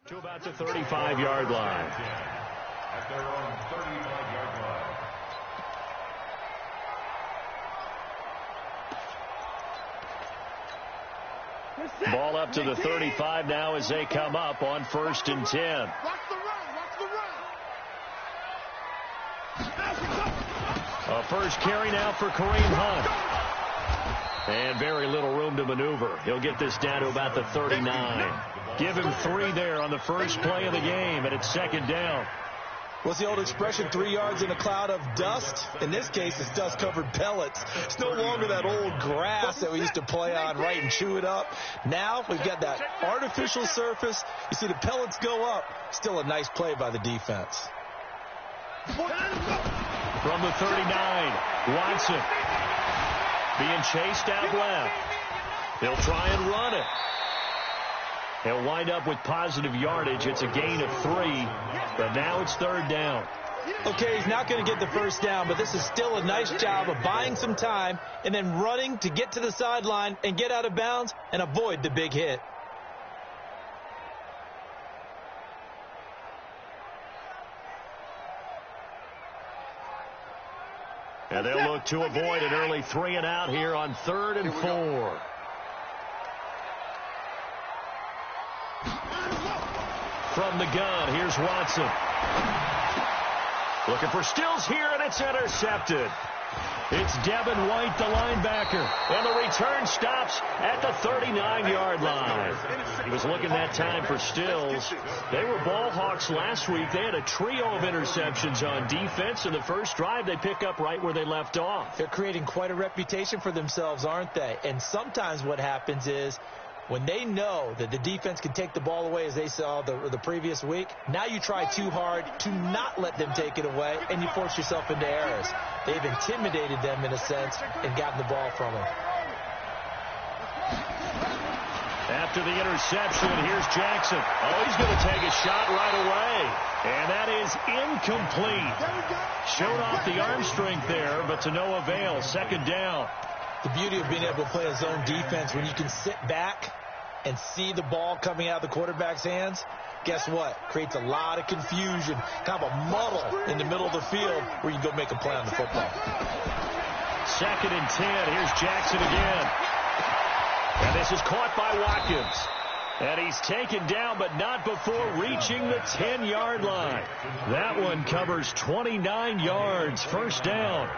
To about the 35-yard line. At their own 35-yard line. Ball up to the 35 now as they come up on 1st and 10. Watch the run. A first carry now for Kareem Hunt. And very little room to maneuver. He'll get this down to about the 39. Give him 3 there on the first play of the game, and it's 2nd down. What's the old expression, 3 yards in a cloud of dust? In this case, it's dust-covered pellets. It's no longer that old grass that we used to play on, right, and chew it up. Now we've got that artificial surface. You see the pellets go up. Still a nice play by the defense. From the 39, Watson being chased out left. He'll try and run it. He'll wind up with positive yardage. It's a gain of 3, but now it's 3rd down. Okay, he's not going to get the first down, but this is still a nice job of buying some time and then running to get to the sideline and get out of bounds and avoid the big hit. And they'll look to avoid an early 3 and out here on 3rd and 4. From the gun, here's Watson. Looking for Stills here, and it's intercepted. It's Devin White, the linebacker, and the return stops at the 39-yard line. He was looking that time for Stills. They were ball hawks last week. They had a trio of interceptions on defense. In the first drive, they pick up right where they left off. They're creating quite a reputation for themselves, aren't they? And sometimes what happens is, when they know that the defense can take the ball away, as they saw the previous week, now you try too hard to not let them take it away, and you force yourself into errors. They've intimidated them, in a sense, and gotten the ball from them. After the interception, here's Jackson. Oh, he's going to take a shot right away. And that is incomplete. Showed off the arm strength there, but to no avail. 2nd down. The beauty of being able to play a zone defense, when you can sit back and see the ball coming out of the quarterback's hands, guess what? Creates a lot of confusion, kind of a muddle in the middle of the field where you can go make a play on the football. 2nd and 10. Here's Jackson again. And this is caught by Watkins. And he's taken down, but not before reaching the 10-yard line. That one covers 29 yards. 1st down.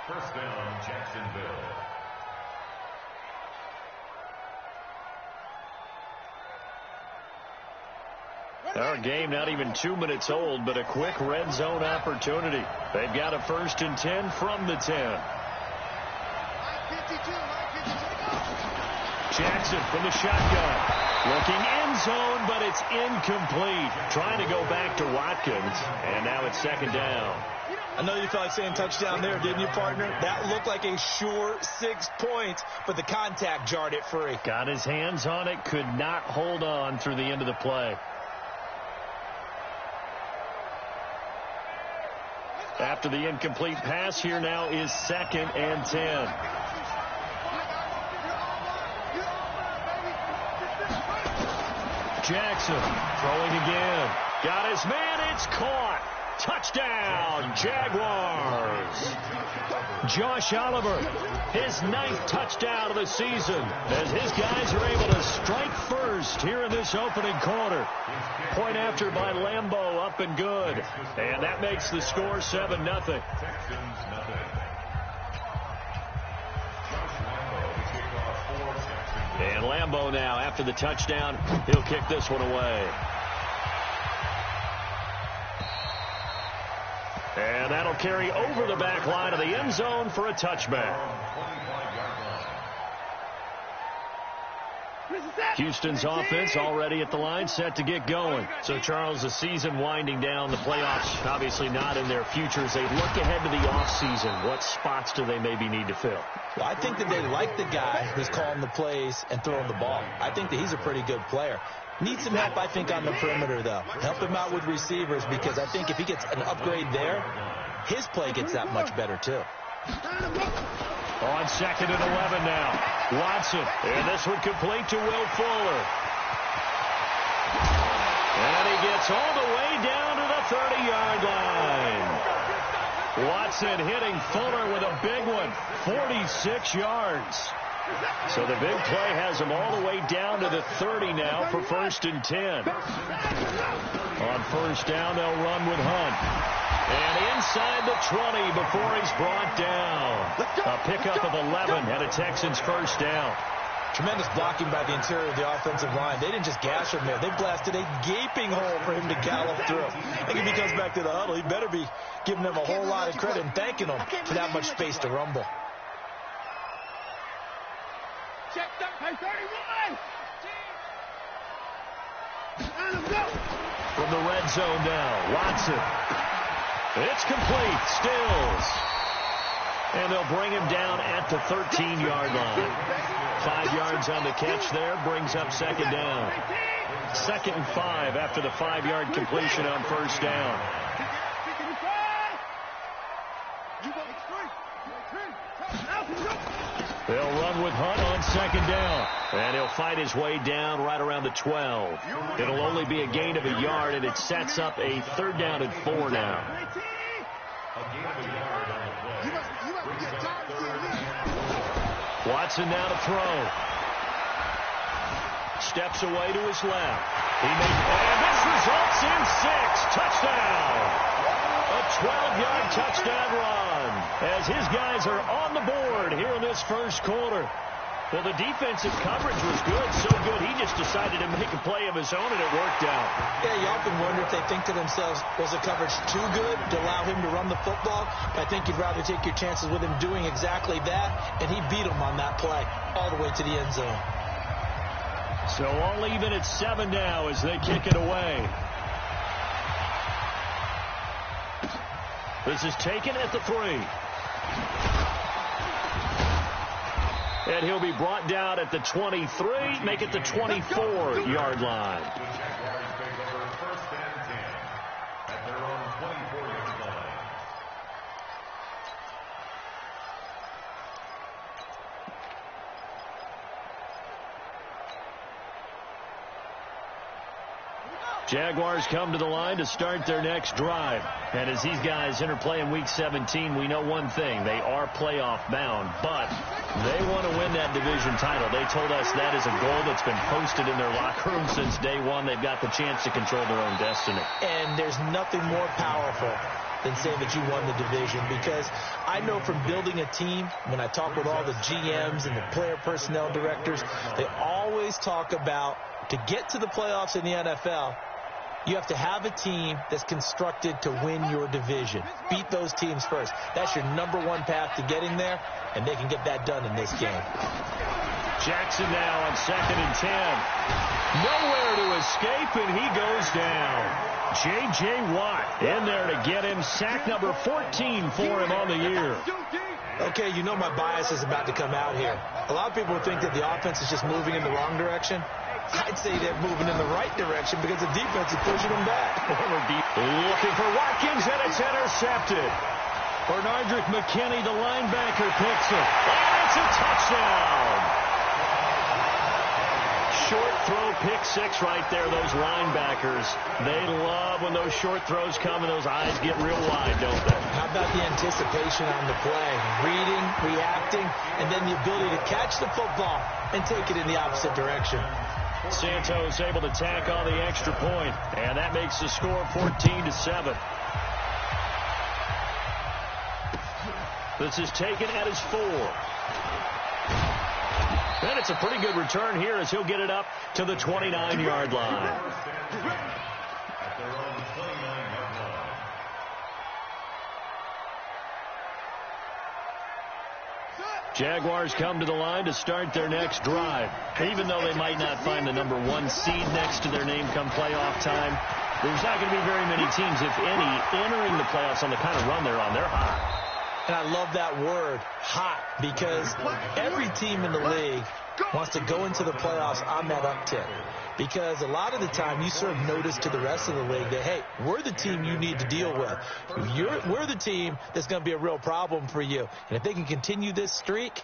1st down, Jacksonville. Our game not even 2 minutes old, but a quick red zone opportunity. They've got a 1st and 10 from the 10. Jackson from the shotgun. Looking end zone, but it's incomplete. Trying to go back to Watkins, and now it's 2nd down. I know you felt like saying touchdown there, didn't you, partner? That looked like a sure 6 points, but the contact jarred it free. Got his hands on it, could not hold on through the end of the play. After the incomplete pass, here now is 2nd and 10. Jackson throwing again. Got his man, it's caught. Touchdown, Jaguars. Josh Oliver, his 9th touchdown of the season, as his guys are able to strike first here in this opening quarter. Point after by Lambeau, up and good. And that makes the score 7-0. And Lambeau now, after the touchdown, he'll kick this one away. And that'll carry over the back line of the end zone for a touchback. Houston's offense already at the line, set to get going. So, Charles, the season winding down, the playoffs obviously not in their futures. They look ahead to the offseason. What spots do they maybe need to fill? Well, I think that they like the guy who's calling the plays and throwing the ball. I think that he's a pretty good player. Needs some help, I think, on the perimeter, though. Help him out with receivers, because I think if he gets an upgrade there, his play gets that much better, too. On 2nd and 11 now. Watson, and this one complete to Will Fuller. And he gets all the way down to the 30-yard line. Watson hitting Fuller with a big one, 46 yards. So the big play has him all the way down to the 30 now for 1st and 10. On 1st down, they'll run with Hunt. And inside the 20 before he's brought down. A pickup of 11 and a Texans 1st down. Tremendous blocking by the interior of the offensive line. They didn't just gash him there. They blasted a gaping hole for him to gallop through. I think if he comes back to the huddle, he better be giving them a whole lot of credit and thanking them for that much space to rumble. Check that, 31! From the red zone now, Watson. It's complete. Stills. And they'll bring him down at the 13-yard line. 5 yards on the catch there. Brings up 2nd down. 2nd and 5 after the 5-yard completion on 1st down. They'll run with Hunt on 2nd down. And he'll fight his way down right around the 12. It'll only be a gain of a yard, and it sets up a 3rd down and 4 now. Watson now to throw. Steps away to his left. And this results in 6. Touchdown. A 12-yard touchdown run as his guys are on the board here in this 1st quarter. Well, the defensive coverage was good, so good he just decided to make a play of his own, and it worked out. Yeah, you often wonder if they think to themselves, was the coverage too good to allow him to run the football? I think you'd rather take your chances with him doing exactly that, and he beat him on that play all the way to the end zone. So all even at 7 now as they kick it away. This is taken at the 3. And he'll be brought down at the 23, make it the 24-yard line. Jaguars come to the line to start their next drive. And as these guys interplay in Week 17, we know one thing. They are playoff bound, but they want to win that division title. They told us that is a goal that's been posted in their locker room since day one. They've got the chance to control their own destiny. And there's nothing more powerful than saying that you won the division, because I know from building a team, when I talk with all the GMs and the player personnel directors, they always talk about to get to the playoffs in the NFL, you have to have a team that's constructed to win your division. Beat those teams first. That's your #1 path to getting there, and they can get that done in this game. Jackson now on 2nd and 10. Nowhere to escape, and he goes down. J.J. Watt in there to get him. Sack number 14 for him on the year. Okay, you know my bias is about to come out here. A lot of people think that the offense is just moving in the wrong direction. I'd say they're moving in the right direction because the defense is pushing them back. Looking for Watkins, and it's intercepted. Bernardrick McKinney, the linebacker, picks it. And it's a touchdown. Short throw, pick 6 right there. Those linebackers, they love when those short throws come and those eyes get real wide, don't they? How about the anticipation on the play? Reading, reacting, and then the ability to catch the football and take it in the opposite direction. Santos able to tack on the extra point, and that makes the score 14-7. This is taken at his 4. And it's a pretty good return here as he'll get it up to the 29-yard line. Jaguars come to the line to start their next drive. Even though they might not find the #1 seed next to their name come playoff time, there's not going to be very many teams, if any, entering the playoffs on the kind of run they're on. They're hot. And I love that word, hot, because every team in the league wants to go into the playoffs on that uptick. Because a lot of the time you serve notice to the rest of the league that, hey, we're the team you need to deal with. We're the team that's going to be a real problem for you. And if they can continue this streak,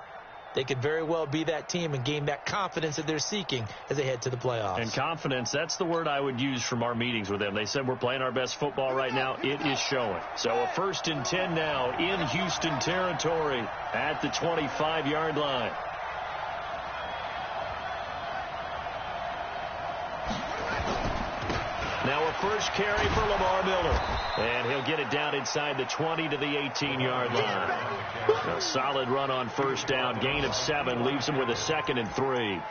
they could very well be that team and gain that confidence that they're seeking as they head to the playoffs. And confidence, that's the word I would use from our meetings with them. They said we're playing our best football right now. It is showing. So a 1st and 10 now in Houston territory at the 25-yard line. Now a first carry for Lamar Miller. And he'll get it down inside the 20 to the 18-yard line. A solid run on first down. Gain of 7 leaves him with a 2nd and 3.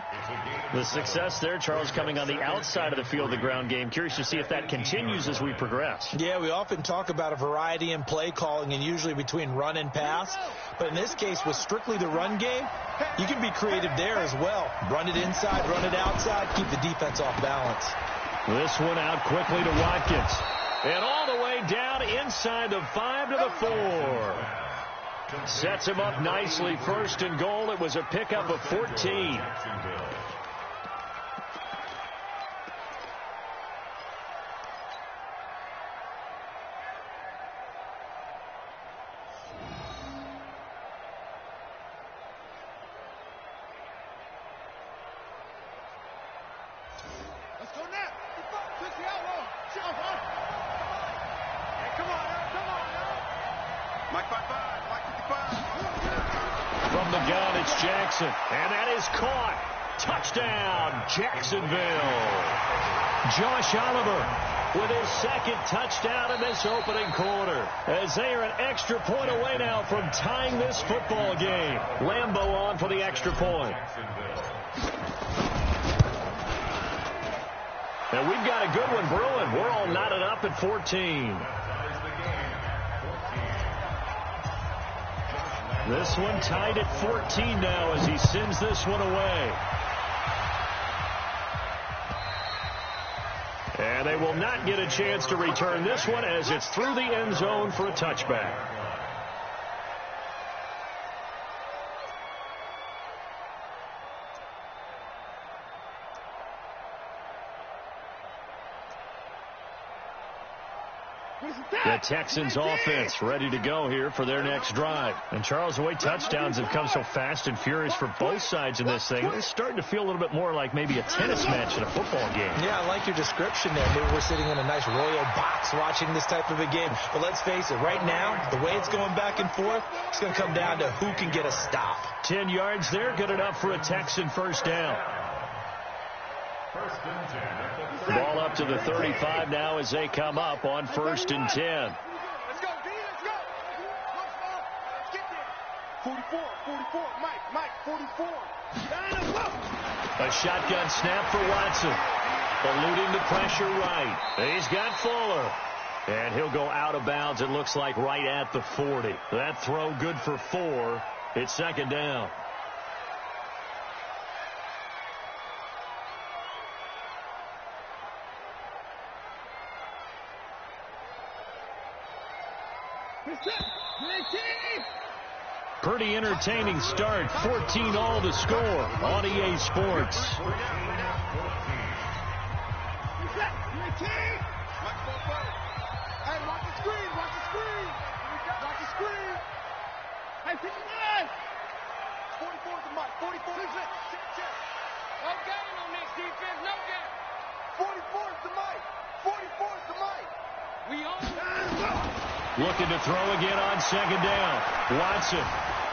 The success there, Charles, coming on the outside of the field, the ground game. Curious to see if that continues as we progress. Yeah, we often talk about a variety in play calling and usually between run and pass. But in this case, with strictly the run game, you can be creative there as well. Run it inside, run it outside, keep the defense off balance. This one out quickly to Watkins. And all the way down inside the 5 to the 4. Sets him up nicely. 1st and goal. It was a pickup of 14. From the gun, it's Jackson. And that is caught. Touchdown, Jacksonville. Josh Oliver with his 2nd touchdown in this opening quarter. As they are an extra point away now from tying this football game. Lambeau on for the extra point. And we've got a good one brewing. We're all knotted up at 14. This one tied at 14 now as he sends this one away. And they will not get a chance to return this one as it's through the end zone for a touchback. The Texans offense ready to go here for their next drive. And Charles, the way touchdowns have come so fast and furious for both sides in this thing, it's starting to feel a little bit more like maybe a tennis match in a football game. Yeah, I like your description there. Maybe we're sitting in a nice royal box watching this type of a game. But let's face it, right now, the way it's going back and forth, it's going to come down to who can get a stop. 10 yards there, good enough for a Texan first down. Ball up to the 35 now as they come up on 1st and 10. Let's go, D, let's go. Let's get there. 44, Mike, 44. A shotgun snap for Watson. Eluding the pressure right. He's got Fuller. And he'll go out of bounds, it looks like, right at the 40. That throw good for 4. It's 2nd down. Pretty entertaining start. 14-all to score on EA Sports. Hey, watch the screen. Watch the screen. Hey, 59. 44 to Mike. 44 to Mike. No game on this defense. No game. 44 to Mike. 44 to Mike. We on. Looking to throw again on 2nd down. Watson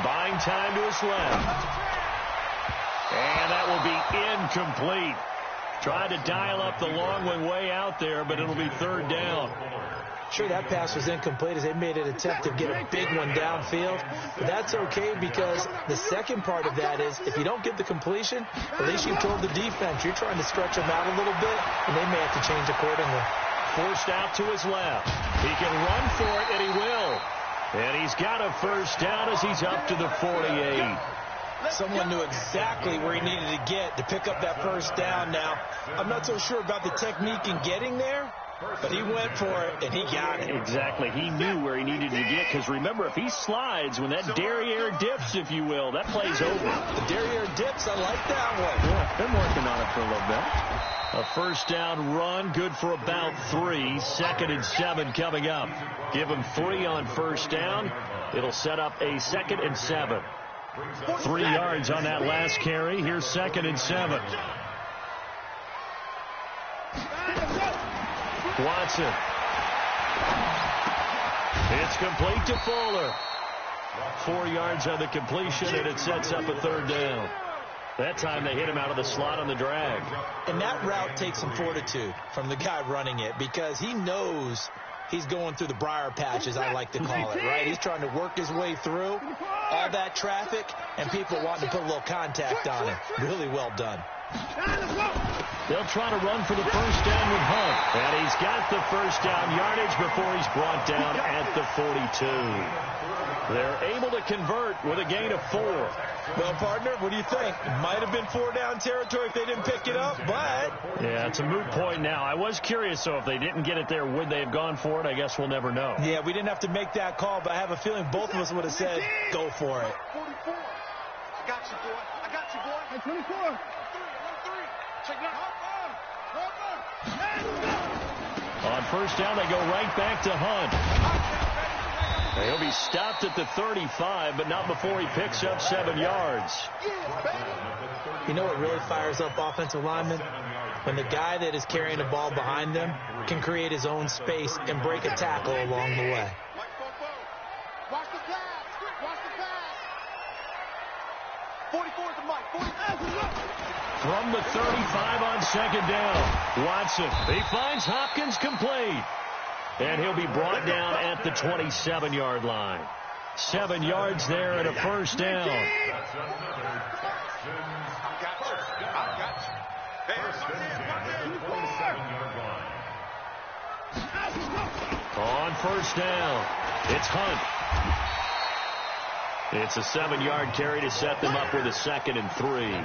buying time to his left. And that will be incomplete. Tried to dial up the long one way out there, but it'll be 3rd down. Sure, that pass was incomplete as they made an attempt to get a big one downfield. But that's okay because the second part of that is if you don't get the completion, at least you told the defense you're trying to stretch them out a little bit, and they may have to change accordingly. Forced out to his left. He can run for it, and he will. And he's got a first down as he's up to the 48. Someone knew exactly where he needed to get to pick up that first down. Now, I'm not so sure about the technique in getting there, but he went for it, and he got it. Exactly. He knew where he needed to get, because remember, if he slides, when that derriere dips, if you will, that play's over. The derriere dips, I like that one. Yeah, been working on it for a little bit. A first down run, good for about 3. 2nd and 7 coming up. Give him 3 on first down. It'll set up a 2nd and 7. 3 yards on that last carry. Here's 2nd and 7. Watson. It's complete to Fuller. 4 yards on the completion, and it sets up a 3rd down. That time they hit him out of the slot on the drag. And that route takes some fortitude from the guy running it, because he knows he's going through the briar patch, as I like to call it, right? He's trying to work his way through all that traffic and people wanting to put a little contact on him. Really well done. They'll try to run for the 1st down with Hunt. And he's got the 1st down yardage before he's brought down at the 42. They're able to convert with a gain of 4. Well, partner, what do you think? Might have been 4-down territory if they didn't pick it up, but... Yeah, it's a moot point now. I was curious, so if they didn't get it there, would they have gone for it? I guess we'll never know. Yeah, we didn't have to make that call, but I have a feeling both of us would have said, go for it. 44. I got you, boy. I got you, boy. Hey, 24. Check it out. On 1st down, they go right back to Hunt. He'll be stopped at the 35, but not before he picks up 7 yards. You know what really fires up offensive linemen? When the guy that is carrying the ball behind them can create his own space and break a tackle along the way. Watch the pass. Watch the pass. 44 is the mic. From the 35 on 2nd down, Watson. He finds Hopkins complete. And he'll be brought down at the 27-yard line. 7 yards there and a 1st down. On 1st down, it's Hunt. It's a 7-yard carry to set them up with a 2nd and 3.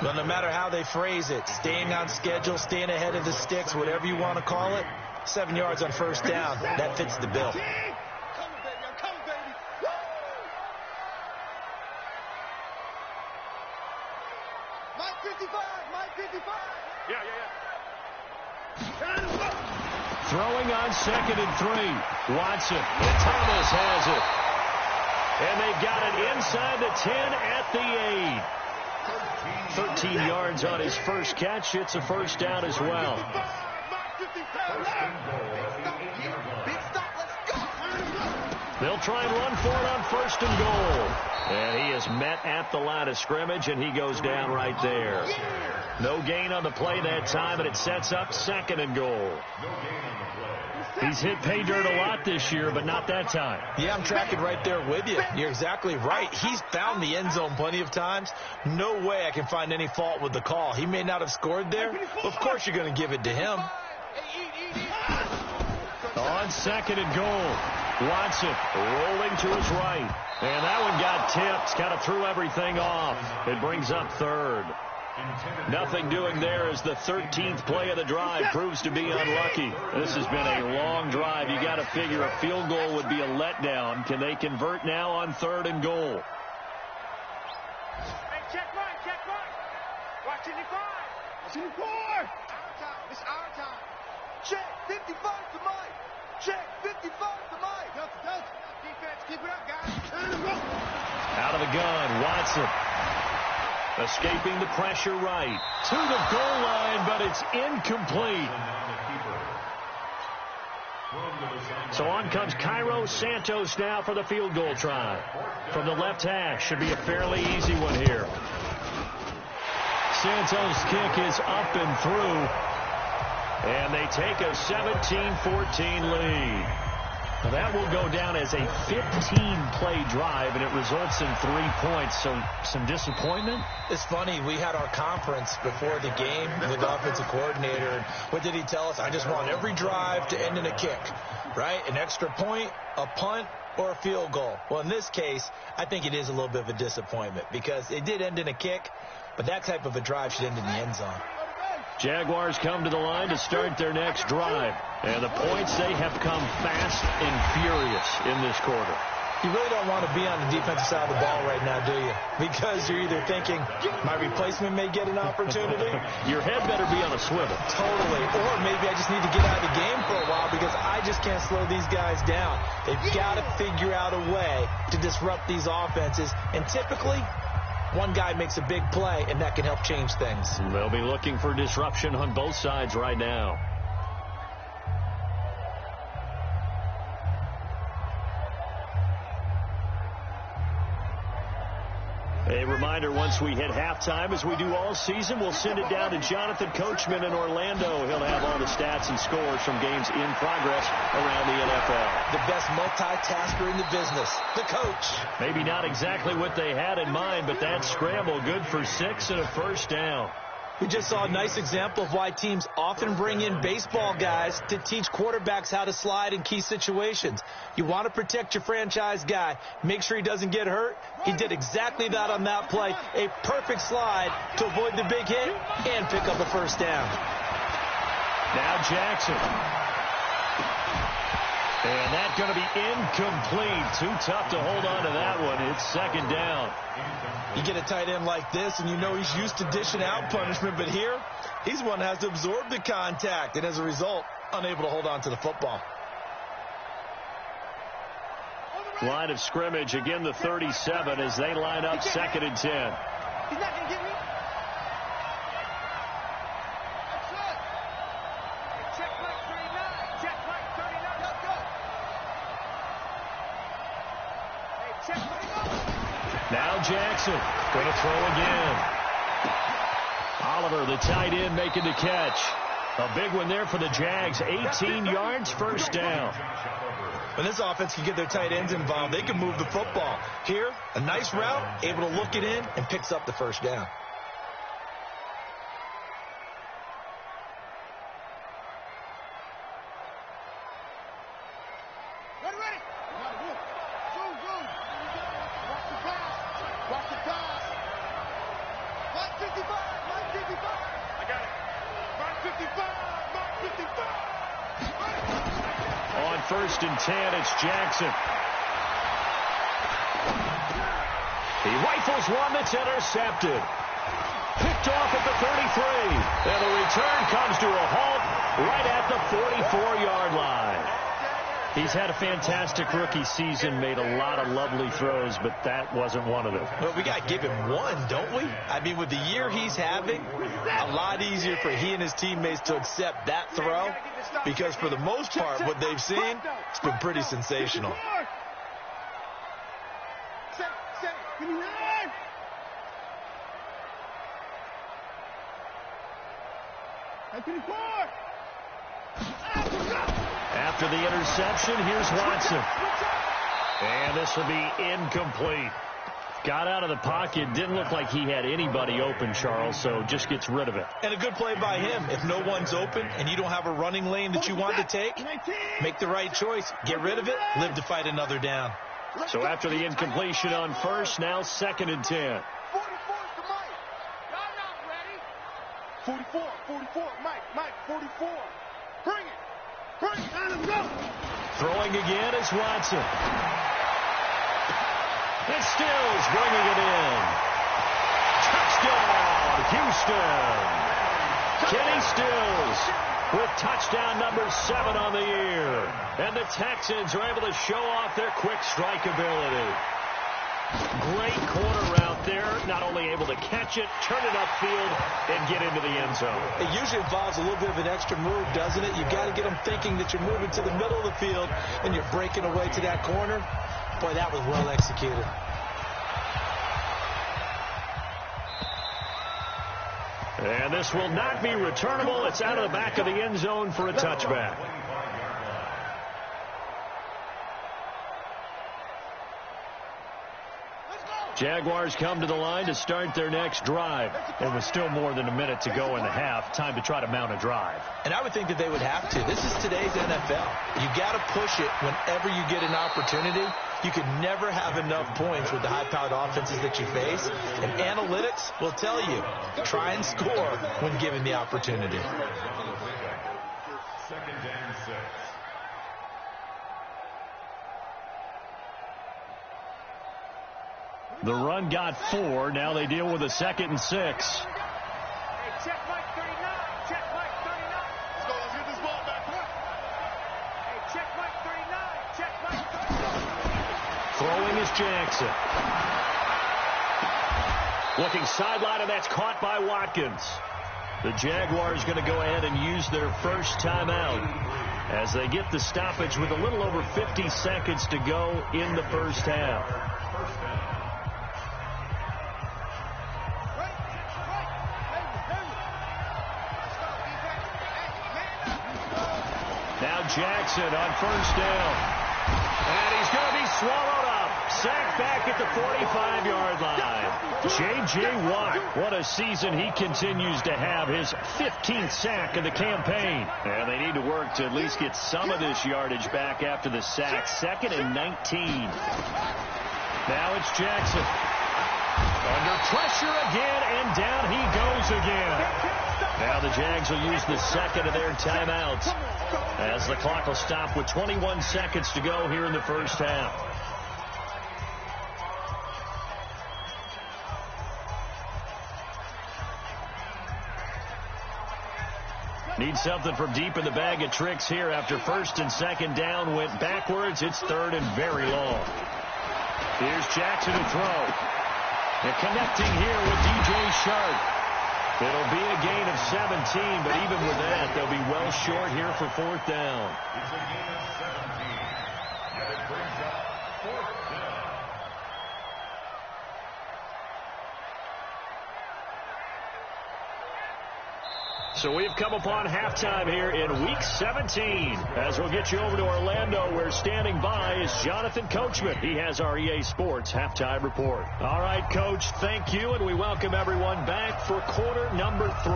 Well, no matter how they phrase it, staying on schedule, staying ahead of the sticks, whatever you want to call it, 7 yards on 1st down, that fits the bill. Mike 55, Mike 55. Yeah. Throwing on 2nd and 3. Watson. And Thomas has it. And they've got it inside the 10 at the 8. 13 yards on his first catch. It's a 1st down as well. They'll try and run for it on 1st and goal. And he is met at the line of scrimmage, and he goes down right there. No gain on the play that time, and it sets up 2nd and goal. He's hit pay dirt a lot this year, but not that time. Yeah, I'm tracking right there with you. You're exactly right. He's found the end zone plenty of times. No way I can find any fault with the call. He may not have scored there, but of course you're going to give it to him. On 2nd and goal, Watson rolling to his right. And that one got tipped, kind of threw everything off. It brings up 3rd. Nothing doing there as the 13th play of the drive proves to be unlucky. This has been a long drive. You got to figure a field goal would be a letdown. Can they convert now on 3rd and goal? Hey, check Mike. Watch 25. 24. Our time. It's our time. Check 55 to Mike. Check 55 to Mike. Defense, keep it up, guys. Out of the gun, Watson. Escaping the pressure right. To the goal line, but it's incomplete. So on comes Cairo Santos now for the field goal try. From the left hash, should be a fairly easy one here. Santos' kick is up and through. And they take a 17-14 lead. Well, that will go down as a 15-play drive, and it results in 3 points. So some disappointment? It's funny. We had our conference before the game with the offensive coordinator. And what did he tell us? I just want every drive to end in a kick, right? An extra point, a punt, or a field goal. Well, in this case, I think it is a little bit of a disappointment because it did end in a kick, but that type of a drive should end in the end zone. Jaguars come to the line to start their next drive. And the points, they have come fast and furious in this quarter. You really don't want to be on the defensive side of the ball right now, do you? Because you're either thinking, my replacement may get an opportunity. Your head better be on a swivel. Totally. Or maybe I just need to get out of the game for a while because I just can't slow these guys down. They've got to figure out a way to disrupt these offenses. And typically, one guy makes a big play, and that can help change things. They'll be looking for disruption on both sides right now. A reminder, once we hit halftime, as we do all season, we'll send it down to Jonathan Coachman in Orlando. He'll have all the stats and scores from games in progress around the NFL. The best multitasker in the business, the coach. Maybe not exactly what they had in mind, but that scramble good for 6 and a first down. We just saw a nice example of why teams often bring in baseball guys to teach quarterbacks how to slide in key situations. You want to protect your franchise guy. Make sure he doesn't get hurt. He did exactly that on that play. A perfect slide to avoid the big hit and pick up a first down. Now Jackson. And that's going to be incomplete. Too tough to hold on to that one. It's second down. You get a tight end like this, and you know he's used to dishing out punishment, but here, he's one that has to absorb the contact, and as a result, unable to hold on to the football. Line of scrimmage, again the 37 as they line up second and 10. He's not going to get me. Check plate 39. Check plate 39. Let's go. Hey, check plate. Now Jackson going to throw again. Oliver, the tight end, making the catch. A big one there for the Jags. 18 yards, first down. When this offense can get their tight ends involved, they can move the football. Here, a nice route, able to look it in, and picks up the first down. First and 10, it's Jackson. He rifles one that's intercepted. Picked off at the 33. And the return comes to a halt right at the 44-yard line. He's had a fantastic rookie season, made a lot of lovely throws, but that wasn't one of them. Well, we got to give him one, don't we? I mean, with the year he's having, a lot easier for he and his teammates to accept that throw because for the most part, what they've seen, it's been pretty sensational. After the interception, here's Watson. And this will be incomplete. Got out of the pocket. Didn't look like he had anybody open, Charles, so just gets rid of it. And a good play by him. If no one's open and you don't have a running lane that you want to take, make the right choice. Get rid of it. Live to fight another down. So after the incompletion on first, now second and 10. 44 to Mike. Y'all not ready. 44, Mike, 44. Bring it. Let him go. Throwing again is Watson. And Stills bringing it in. Touchdown, Houston. Kenny Stills with touchdown number 7 on the year. And the Texans are able to show off their quick strike ability. Great corner route there. Not only able to catch it, turn it upfield, and get into the end zone. It usually involves a little bit of an extra move, doesn't it? You've got to get them thinking that you're moving to the middle of the field and you're breaking away to that corner. Boy, that was well executed. And this will not be returnable. It's out of the back of the end zone for a touchback. Jaguars come to the line to start their next drive. And with still more than a minute to go in the half, time to try to mount a drive. And I would think that they would have to. This is today's NFL. You got to push it whenever you get an opportunity. You can never have enough points with the high-powered offenses that you face. And analytics will tell you, try and score when given the opportunity. Second and 6. The run got 4. Now they deal with a 2nd and 6. Hey, check Mike 39. Check Mike 39. Let's go. Let's get this ball back. Come on. Hey, check Mike 39. Check Mike 39. Throwing is Jackson. Looking sideline, and that's caught by Watkins. The Jaguars going to go ahead and use their first timeout as they get the stoppage with a little over 50 seconds to go in the first half. Now Jackson on first down. And he's going to be swallowed up. Sacked back at the 45-yard line. J.J. Watt, what a season he continues to have. His 15th sack of the campaign. And they need to work to at least get some of this yardage back after the sack. 2nd and 19. Now it's Jackson. Under pressure again, and down he goes again. Now the Jags will use the 2nd of their timeouts as the clock will stop with 21 seconds to go here in the first half. Need something from deep in the bag of tricks here after 1st and 2nd down went backwards. It's 3rd and very long. Here's Jackson to throw. And connecting here with DJ Shark. It'll be a gain of 17, but even with that, they'll be well short here for 4th down. It's a gain of 17. And it brings up 4th down. So we've come upon halftime here in Week 17. As we'll get you over to Orlando, where standing by is Jonathan Coachman. He has our EA Sports Halftime Report. All right, Coach, thank you, and we welcome everyone back for quarter number 3.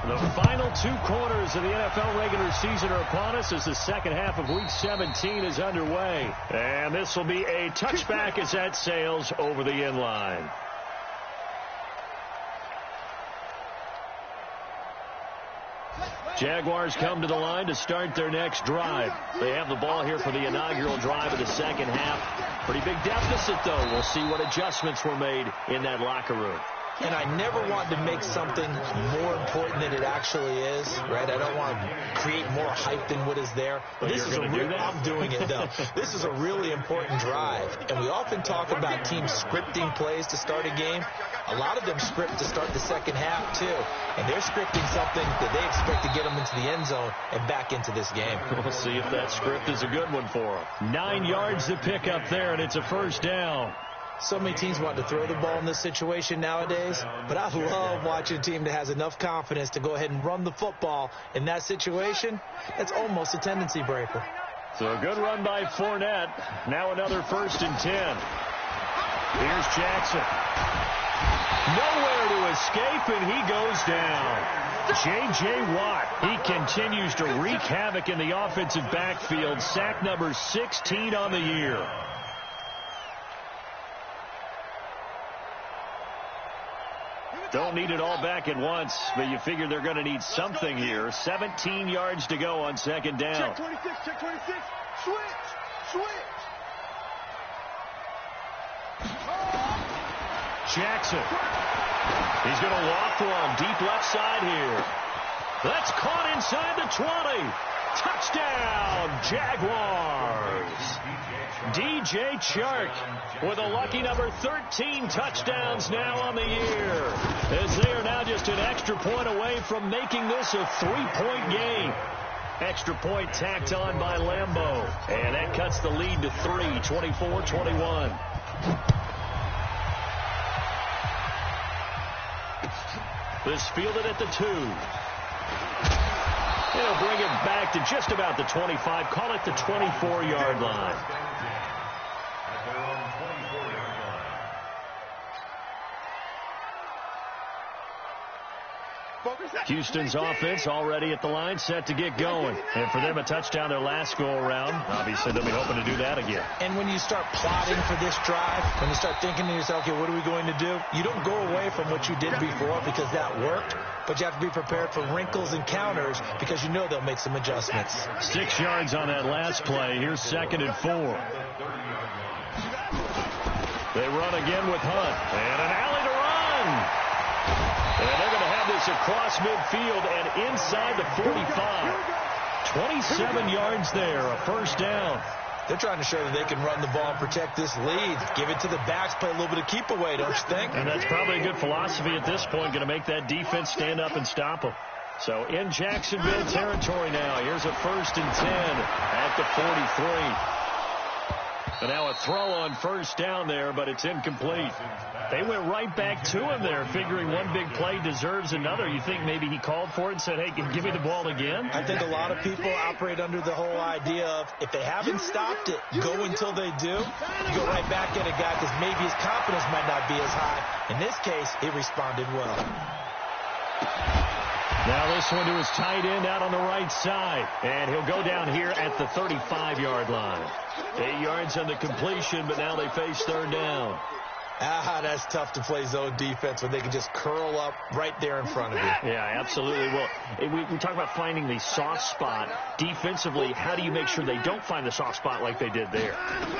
The final 2 quarters of the NFL regular season are upon us as the second half of Week 17 is underway. And this will be a touchback as that sails over the end line. Jaguars come to the line to start their next drive. They have the ball here for the inaugural drive of the second half. Pretty big deficit, though. We'll see what adjustments were made in that locker room. And I never want to make something more important than it actually is, right? I don't want to create more hype than what is there. But this is a real, I'm doing it, though. This is a really important drive. And we often talk about teams scripting plays to start a game. A lot of them script to start the second half, too. And they're scripting something that they expect to get them into the end zone and back into this game. We'll see if that script is a good one for them. 9 yards to pick up there, and it's a first down. So many teams want to throw the ball in this situation nowadays, but I love watching a team that has enough confidence to go ahead and run the football in that situation. That's almost a tendency breaker. So a good run by Fournette. Now another 1st and 10. Here's Jackson. Nowhere to escape, and he goes down. J.J. Watt, he continues to wreak havoc in the offensive backfield. Sack number 16 on the year. Don't need it all back at once, but you figure they're going to need something here. 17 yards to go on second down. Check 26, check 26. Switch, switch. Jackson. He's going to walk one deep left side here. That's caught inside the 20. Touchdown, Jaguars. DJ Chark with a lucky number 13 touchdowns now on the year, as they are now just an extra point away from making this a 3-point game. Extra point tacked on by Lambeau, and that cuts the lead to 3, 24-21. This fielded at the 2. They'll bring it back to just about the 25. Call it the 24-yard line. At their own 24-yard line. Houston's offense already at the line, set to get going. And for them, a touchdown their last go-around. Obviously, they'll be hoping to do that again. And when you start plotting for this drive, when you start thinking to yourself, okay, what are we going to do? You don't go away from what you did before because that worked, but you have to be prepared for wrinkles and counters because you know they'll make some adjustments. 6 yards on that last play. Here's 2nd and 4. They run again with Hunt. And an alley to run. And they're going to have this across midfield and inside the 45. 27 yards there, a first down. They're trying to show that they can run the ball and protect this lead. Give it to the backs, play a little bit of keep away, don't you think? And that's probably a good philosophy at this point, going to make that defense stand up and stop them. So in Jacksonville territory now, here's a 1st and 10 at the 43. And now a throw on first down there, but it's incomplete. They went right back to him there, figuring one big play deserves another. You think maybe he called for it and said, hey, give me the ball again? I think a lot of people operate under the whole idea of if they haven't stopped it, go until they do. You go right back at a guy because maybe his confidence might not be as high. In this case, he responded well. Now this one to his tight end out on the right side. And he'll go down here at the 35-yard line. 8 yards on the completion, but now they face third down. That's tough to play zone defense when they can just curl up right there in front of you. Yeah, absolutely. Well, we talk about finding the soft spot. Defensively, how do you make sure they don't find the soft spot like they did there?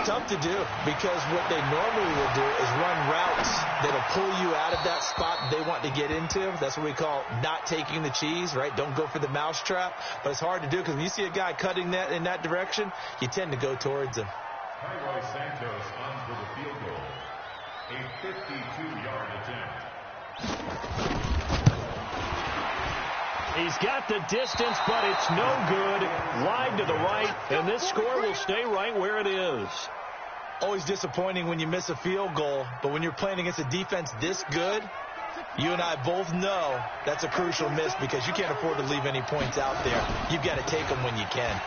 Tough to do, because what they normally will do is run routes that'll pull you out of that spot they want to get into. That's what we call not taking the cheese, right? Don't go for the mousetrap. But it's hard to do because when you see a guy cutting that in that direction, you tend to go towards him. Cairo Santos on for the field goal. A 52-yard attempt. He's got the distance, but it's no good. Wide to the right, and this score will stay right where it is. Always disappointing when you miss a field goal, but when you're playing against a defense this good, you and I both know that's a crucial miss because you can't afford to leave any points out there. You've got to take them when you can.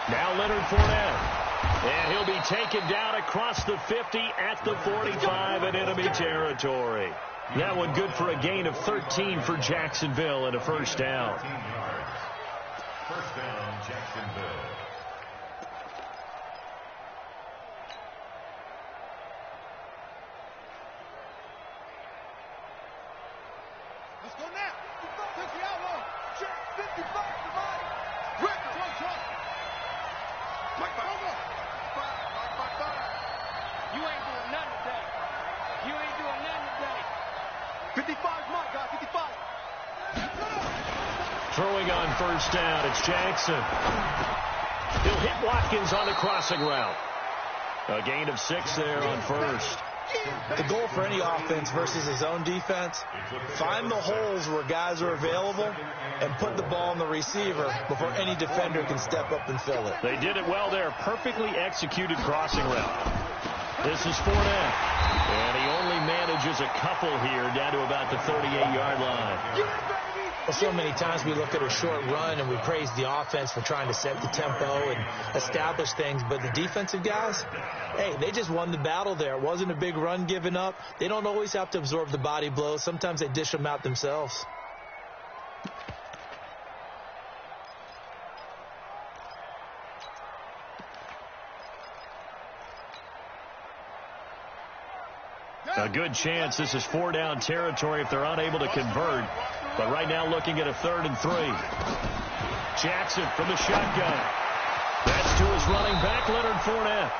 Now Leonard Fournette. And he'll be taken down across the 50 at the 45 in enemy territory. That one good for a gain of 13 for Jacksonville and a first down. First down, Jacksonville. Let's go now. 50 outlaw. Check. 55 somebody. Rick, close. Mike, you ain't doing nothing today. You ain't doing nothing today. 55's Mike, guys. 55. Throwing on first down, it's Jackson. He'll hit Watkins on the crossing route. A gain of 6 there on first. The goal for any offense versus his own defense, find the holes where guys are available and put the ball on the receiver before any defender can step up and fill it. They did it well there. Perfectly executed crossing route. This is Fournette. And he only manages a couple here down to about the 38-yard line. Well, so many times we look at a short run and we praise the offense for trying to set the tempo and establish things. But the defensive guys, hey, they just won the battle there. It wasn't a big run given up. They don't always have to absorb the body blows. Sometimes they dish them out themselves. A good chance this is 4-down territory if they're unable to convert. But right now looking at a 3rd and 3. Jackson from the shotgun. That's to his running back, Leonard Fournette.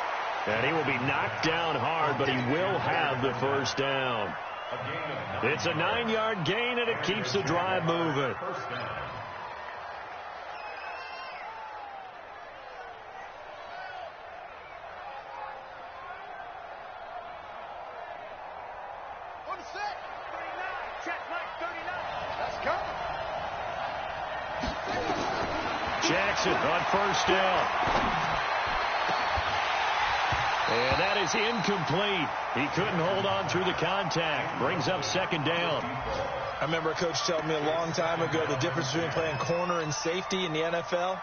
And he will be knocked down hard, but he will have the first down. It's a 9-yard gain, and it keeps the drive moving. Jackson on first down. And that is incomplete. He couldn't hold on through the contact. Brings up 2nd down. I remember a coach telling me a long time ago the difference between playing corner and safety in the NFL.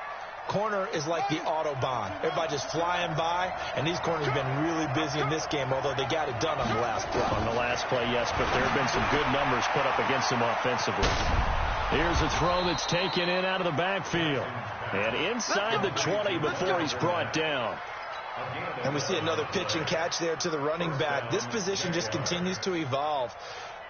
Corner is like the Autobahn. Everybody just flying by, and these corners have been really busy in this game, although they got it done on the last play. On the last play, yes, but there have been some good numbers put up against them offensively. Here's a throw that's taken in out of the backfield. And inside the 20 before he's brought down. And we see another pitch and catch there to the running back. This position just continues to evolve.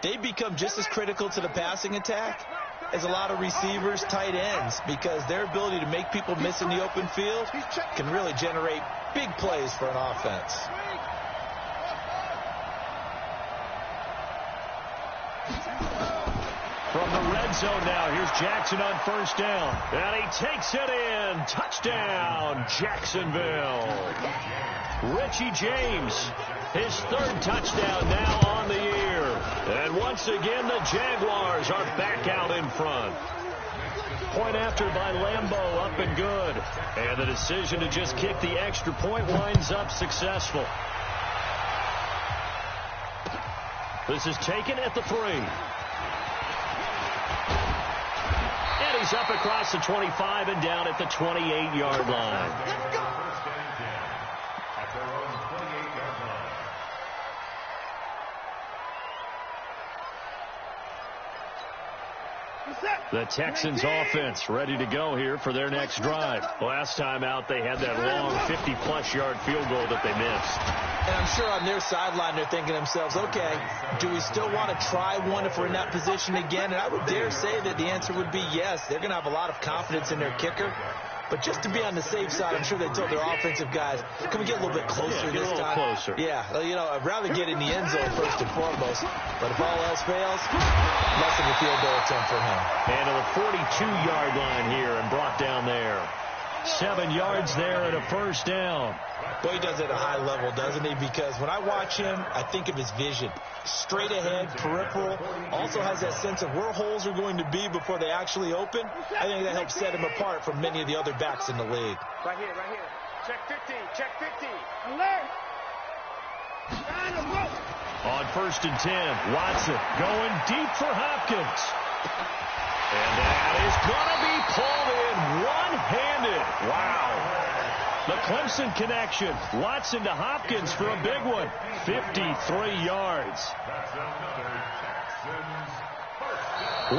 They become just as critical to the passing attack as a lot of receivers, tight ends, because their ability to make people miss in the open field can really generate big plays for an offense. From the red zone now, here's Jackson on first down. And he takes it in. Touchdown, Jacksonville. Richie James, his third touchdown now on the year. And once again, the Jaguars are back out in front. Point after by Lambeau, up and good. And the decision to just kick the extra point winds up successful. This is taken at the 3. And he's up across the 25 and down at the 28-yard line. The Texans offense ready to go here for their next drive. Last time out, they had that long 50-plus yard field goal that they missed. And I'm sure on their sideline, they're thinking to themselves, okay, do we still want to try one if we're in that position again? And I would dare say that the answer would be yes. They're going to have a lot of confidence in their kicker. But just to be on the safe side, I'm sure they told their offensive guys, can we get a little bit closer this time? Closer. Yeah, you know, I'd rather get in the end zone first and foremost. But if all else fails, less of a field goal attempt for him. And to the 42-yard line here and brought down there. 7 yards there and a first down. Boy, he does it at a high level, doesn't he? Because when I watch him, I think of his vision. Straight ahead, peripheral. Also has that sense of where holes are going to be before they actually open. I think that helps set him apart from many of the other backs in the league. Right here, right here. Check 15, check 15. Alert! On first and 10, Watson going deep for Hopkins. And that is going to be pulled in one-handed. Wow. The Clemson connection. Watson to Hopkins for a big one. 53 yards.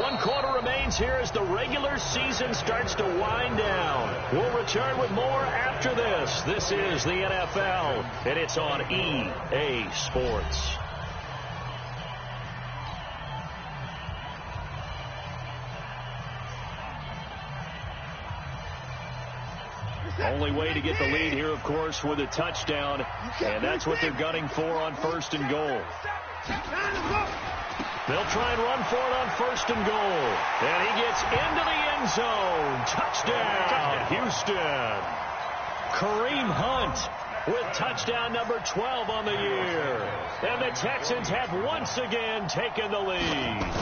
One quarter remains here as the regular season starts to wind down. We'll return with more after this. This is the NFL, and it's on EA Sports. Only way to get the lead here, of course, with a touchdown, and that's what they're gunning for on first and goal. They'll try and run for it on first and goal, and he gets into the end zone. Touchdown, Houston. Kareem Hunt with touchdown number 12 on the year, and the Texans have once again taken the lead.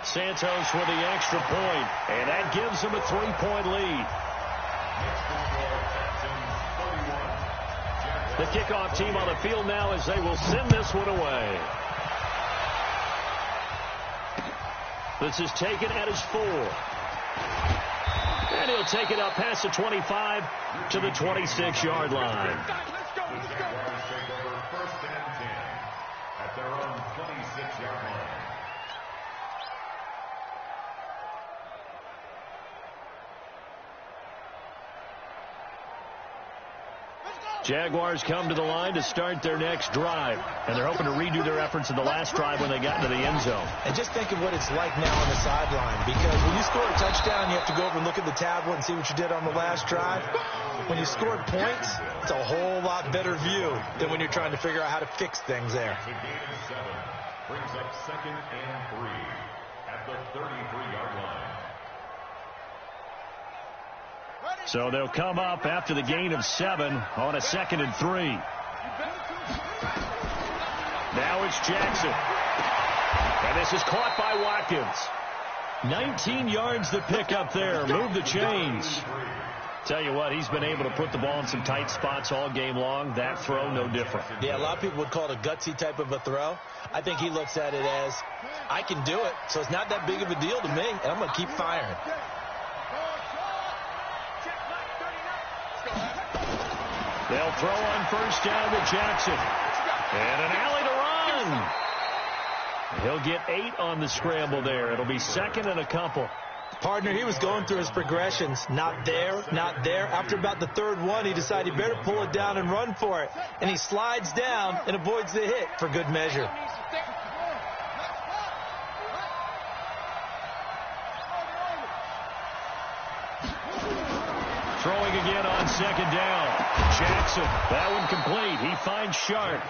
Santos with the extra point, and that gives them a 3-point lead. The kickoff team on the field now as they will send this one away. This is taken at his 4. And he'll take it up past the 25 to the 26-yard line. Let's go. First and 10 at their own 26-yard line. Jaguars come to the line to start their next drive, and they're hoping to redo their efforts in the last drive when they got into the end zone. And just think of what it's like now on the sideline, because when you score a touchdown, you have to go over and look at the tablet and see what you did on the last drive. When you scored points, it's a whole lot better view than when you're trying to figure out how to fix things there. The gain of 7 brings up 2nd and 3 at the 33-yard line. So they'll come up after the gain of 7 on a 2nd and 3. Now it's Jackson. And this is caught by Watkins. 19 yards to pick up there. Move the chains. Tell you what, he's been able to put the ball in some tight spots all game long. That throw, no different. Yeah, a lot of people would call it a gutsy type of a throw. I think he looks at it as, I can do it, so it's not that big of a deal to me, and I'm going to keep firing. They'll throw on first down to Jackson. And an alley to run. He'll get 8 on the scramble there. It'll be 2nd and a couple. Partner, he was going through his progressions. Not there, not there. After about the 3rd one, he decided he better pull it down and run for it. And he slides down and avoids the hit for good measure. Throwing again on second down. Jackson, that one complete. He finds Sharp.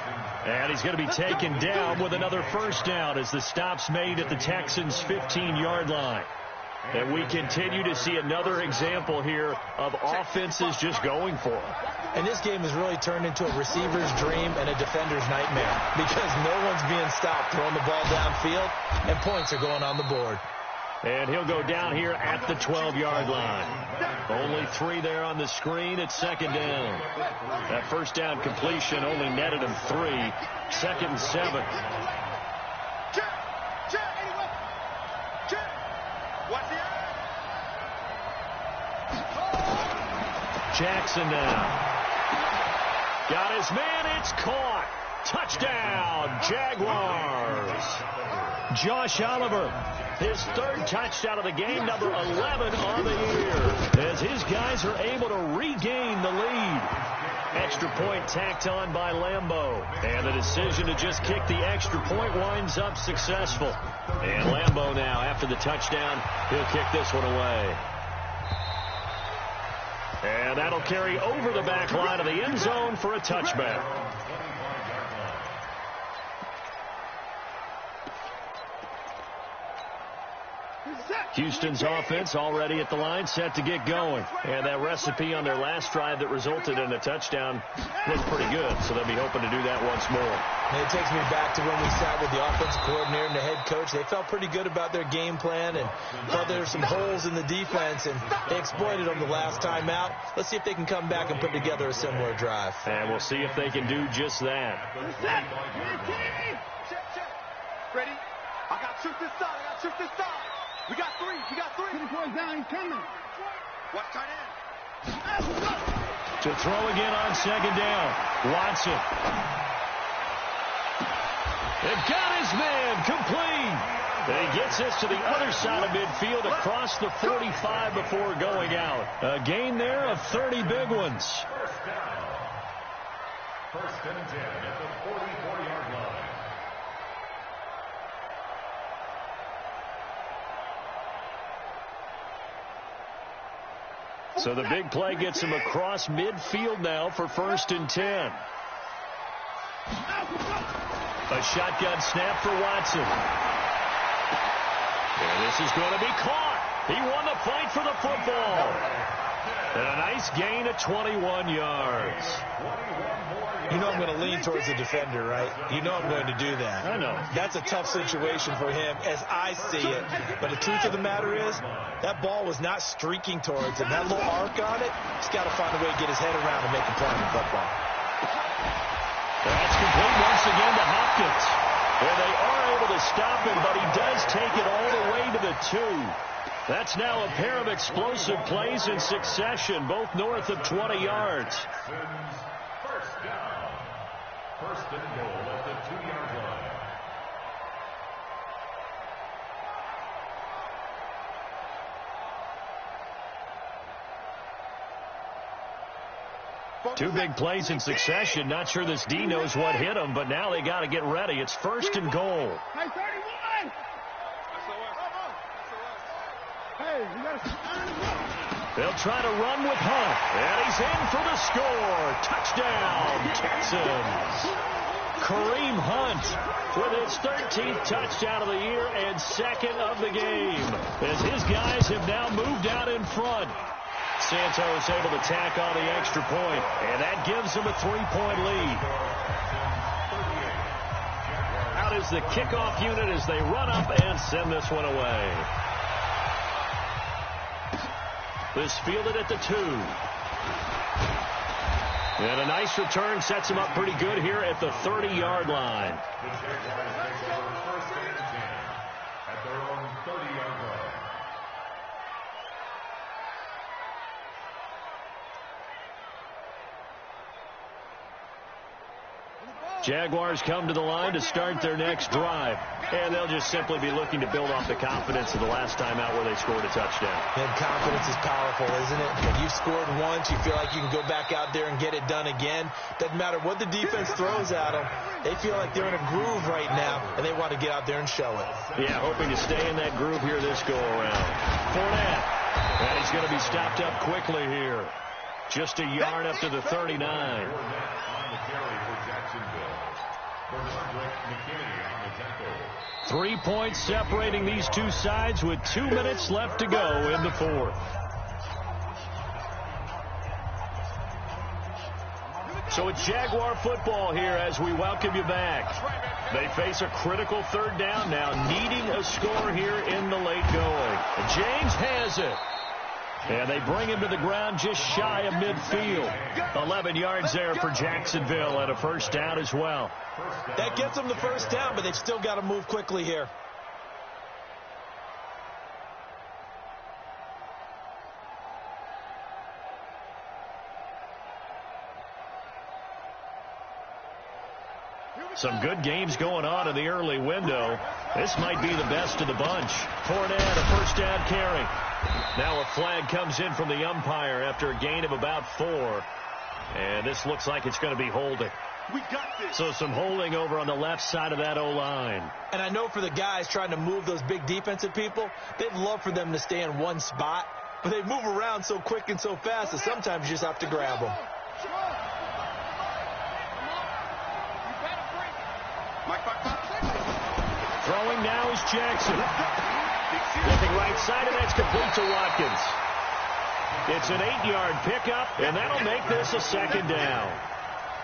And he's going to be taken down with another first down as the stop's made at the Texans' 15-yard line. And we continue to see another example here of offenses just going for it. And this game has really turned into a receiver's dream and a defender's nightmare because no one's being stopped throwing the ball downfield, and points are going on the board. And he'll go down here at the 12-yard line. Only 3 there on the screen at second down. That first down completion only netted him 3. 2nd and 7. Jackson now. Got his man. It's caught. Touchdown, Jaguars. Josh Oliver, his 3rd touchdown of the game, number 11 on the year, as his guys are able to regain the lead. Extra point tacked on by Lambeau, and the decision to just kick the extra point winds up successful. And Lambeau now, after the touchdown, he'll kick this one away. And that'll carry over the back line of the end zone for a touchback. Houston's offense already at the line, set to get going. And that recipe on their last drive that resulted in a touchdown looked pretty good, so they'll be hoping to do that once more. And it takes me back to when we sat with the offensive coordinator and the head coach. They felt pretty good about their game plan and thought there were some holes in the defense, and they exploited them the last time out. Let's see if they can come back and put together a similar drive. And we'll see if they can do just that. Ready? I got to shoot this side. We got 3. 2 points down. He's coming. Watch tight end. To throw again on second down. Watson. They've got his man complete. And he gets this to the other side of midfield across the 45 before going out. A gain there of 30 big ones. First down. 1st and 10 at the 44-yard line. So the big play gets him across midfield now for 1st and 10. A shotgun snap for Watson. And this is going to be caught. He won the fight for the football. And a nice gain of 21 yards. You know I'm going to lean towards the defender, right? You know I'm going to do that. I know. That's a tough situation for him as I see it. But the truth of the matter is, that ball was not streaking towards him. That little arc on it, he's got to find a way to get his head around and make a play on the football. That's complete once again to Hopkins. Well, they are able to stop him, but he does take it all the way to the 2. That's now a pair of explosive plays in succession, both north of 20 yards. First down. 1st and goal at the 2-yard line. Two big plays in succession. Not sure this D knows what hit him, but now they got to get ready. It's 1st and goal. Hey, 31! Hey, you got to... They'll try to run with Hunt, and he's in for the score. Touchdown, Texans. Kareem Hunt with his 13th touchdown of the year and 2nd of the game, as his guys have now moved out in front. Santos able to tack on the extra point, and that gives them a 3-point lead. Out is the kickoff unit as they run up and send this one away. This fielded at the 2. And a nice return sets him up pretty good here at the 30-yard line. The Jaguars take over 1st and 10 at their own 30-yard line. Jaguars come to the line to start their next drive. And they'll just simply be looking to build off the confidence of the last time out where they scored a touchdown. And confidence is powerful, isn't it? When you've scored once, you feel like you can go back out there and get it done again. Doesn't matter what the defense throws at them. They feel like they're in a groove right now, and they want to get out there and show it. Yeah, hoping to stay in that groove here this go-around. Fournette. And he's going to be stopped up quickly here. Just a yard up to the 39. On the carry for Jacksonville. Bernard McKinney on the tackle. 3 points separating these two sides with 2 minutes left to go in the fourth. So it's Jaguar football here as we welcome you back. They face a critical third down now, needing a score here in the late going. And James has it. And they bring him to the ground just shy of midfield. 11 yards there for Jacksonville and a first down as well. That gets them the first down, but they've still got to move quickly here. Some good games going on in the early window. This might be the best of the bunch. Fournette, a first down carry. Now a flag comes in from the umpire after a gain of about 4. And this looks like it's going to be holding. We got this. So some holding over on the left side of that O-line. And I know for the guys trying to move those big defensive people, they'd love for them to stay in one spot. But they move around so quick and so fast that sometimes you just have to grab them. Throwing now is Jackson. Looking right side, and that's complete to Watkins. It's an 8-yard pickup, and that'll make this a second down.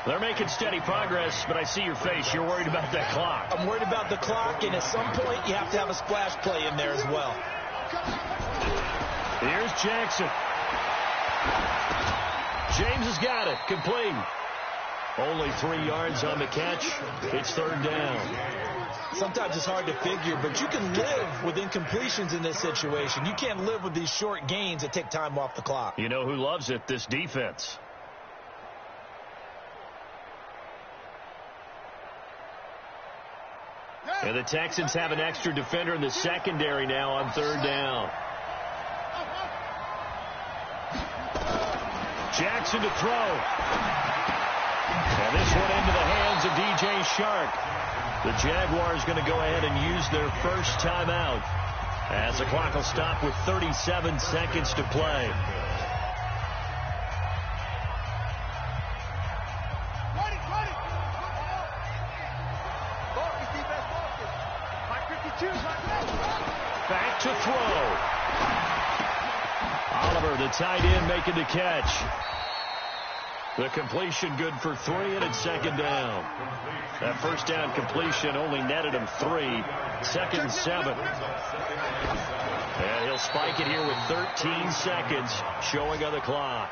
They're making steady progress, but I see your face. You're worried about that clock. I'm worried about the clock, and at some point you have to have a splash play in there as well. Here's Jackson. James has got it. Complete. Only 3 yards on the catch. It's third down. Sometimes it's hard to figure, but you can live with incompletions in this situation. You can't live with these short gains that take time off the clock. You know who loves it? This defense. And the Texans have an extra defender in the secondary now on third down. Jackson to throw. And this one into the hands of DJ Shark. The Jaguars going to go ahead and use their first timeout as the clock will stop with 37 seconds to play. Back to throw. Oliver, the tight end, making the catch. The completion good for 3, and it's second down. That first down completion only netted him 3. Second and 7. And he'll spike it here with 13 seconds showing on the clock.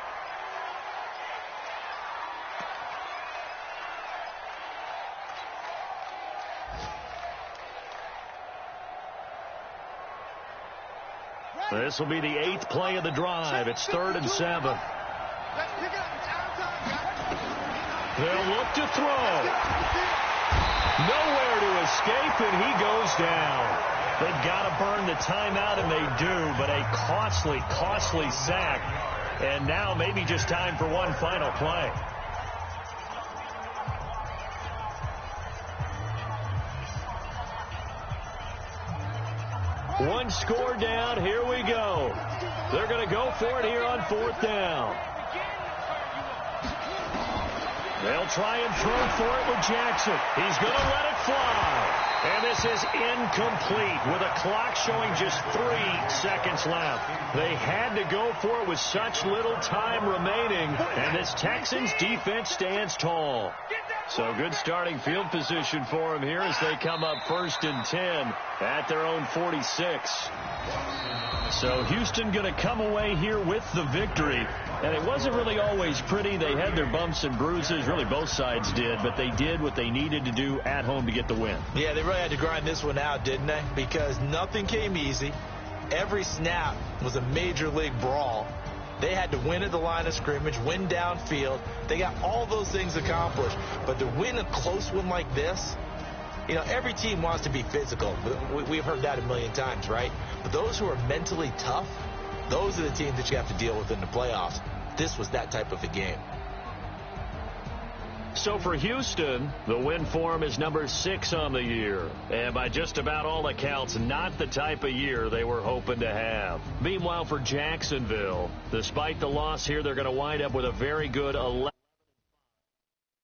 This will be the 8th play of the drive. It's third and 7. They'll look to throw. Nowhere to escape, and he goes down. They've got to burn the timeout, and they do, but a costly, costly sack. And now maybe just time for one final play. One score down. Here we go. They're going to go for it here on fourth down. They'll try and throw for it with Jackson. He's going to let it fly. And this is incomplete with a clock showing just 3 seconds left. They had to go for it with such little time remaining. And this Texans defense stands tall. So good starting field position for them here as they come up first and 10 at their own 46. So Houston going to come away here with the victory. And it wasn't really always pretty. They had their bumps and bruises. Really, both sides did. But they did what they needed to do at home to get the win. Yeah, they really had to grind this one out, didn't they? Because nothing came easy. Every snap was a major league brawl. They had to win at the line of scrimmage, win downfield. They got all those things accomplished. But to win a close one like this, you know, every team wants to be physical. We've heard that a million times, right? But those who are mentally tough, those are the teams that you have to deal with in the playoffs. This was that type of a game. So for Houston, the win form is number 6 on the year. And by just about all accounts, not the type of year they were hoping to have. Meanwhile, for Jacksonville, despite the loss here, they're going to wind up with a very good 11.